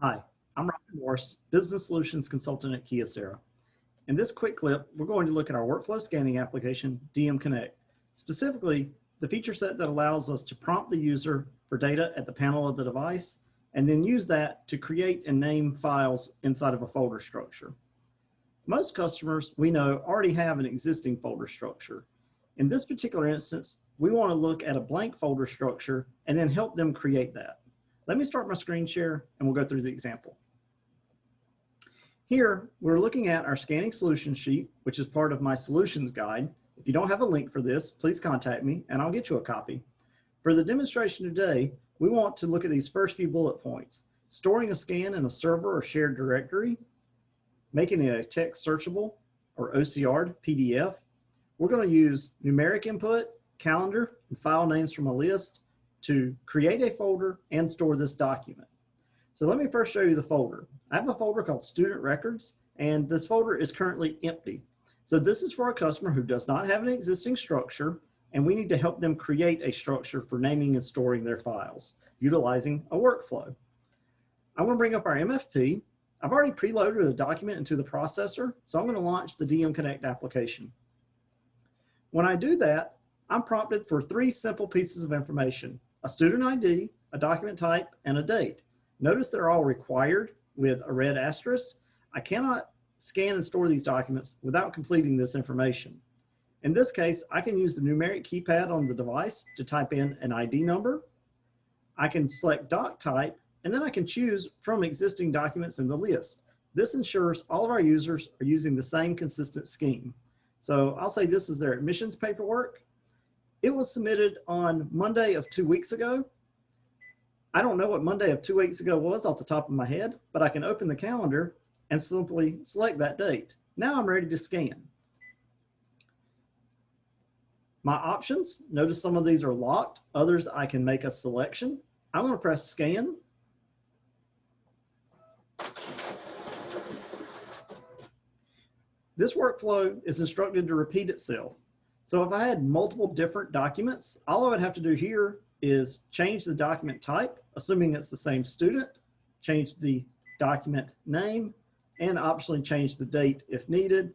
Hi, I'm Robert Morris, Business Solutions Consultant at Kyocera. In this quick clip, we're going to look at our workflow scanning application, DMConnect, specifically the feature set that allows us to prompt the user for data at the panel of the device, and then use that to create and name files inside of a folder structure. Most customers we know already have an existing folder structure. In this particular instance, we want to look at a blank folder structure and then help them create that. Let me start my screen share and we'll go through the example. Here, we're looking at our scanning solution sheet, which is part of my solutions guide. If you don't have a link for this, please contact me and I'll get you a copy. For the demonstration today, we want to look at these first few bullet points: storing a scan in a server or shared directory, making it a text searchable or OCR'd PDF. We're going to use numeric input, calendar, and file names from a list to create a folder and store this document. So let me first show you the folder. I have a folder called Student Records, and this folder is currently empty. So this is for a customer who does not have an existing structure, and we need to help them create a structure for naming and storing their files, utilizing a workflow. I'm going to bring up our MFP. I've already preloaded a document into the processor, so I'm going to launch the DMConnect application. When I do that, I'm prompted for three simple pieces of information: a student ID, a document type, and a date. Notice they're all required with a red asterisk. I cannot scan and store these documents without completing this information. In this case, I can use the numeric keypad on the device to type in an ID number. I can select doc type, and then I can choose from existing documents in the list. This ensures all of our users are using the same consistent scheme. So I'll say this is their admissions paperwork. It was submitted on Monday of 2 weeks ago. I don't know what Monday of 2 weeks ago was off the top of my head, but I can open the calendar and simply select that date. Now I'm ready to scan. My options, notice some of these are locked, others I can make a selection. I'm going to press scan. This workflow is instructed to repeat itself. So if I had multiple different documents, all I would have to do here is change the document type, assuming it's the same student, change the document name, and optionally change the date if needed.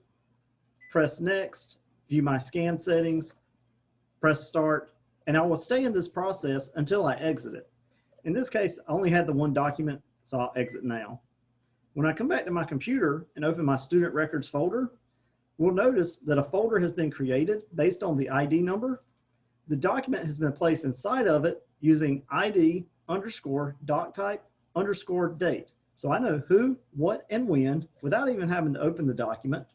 Press next, view my scan settings, press start, and I will stay in this process until I exit it. In this case, I only had the one document, so I'll exit now. When I come back to my computer and open my student records folder, we'll notice that a folder has been created based on the ID number. The document has been placed inside of it using ID underscore doc type underscore date. So I know who, what, and when without even having to open the document.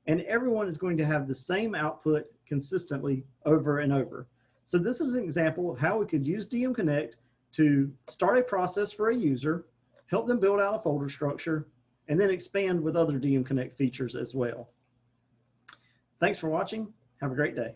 And everyone is going to have the same output consistently over and over. So this is an example of how we could use DMConnect to start a process for a user, help them build out a folder structure, and then expand with other DMConnect features as well. Thanks for watching. Have a great day.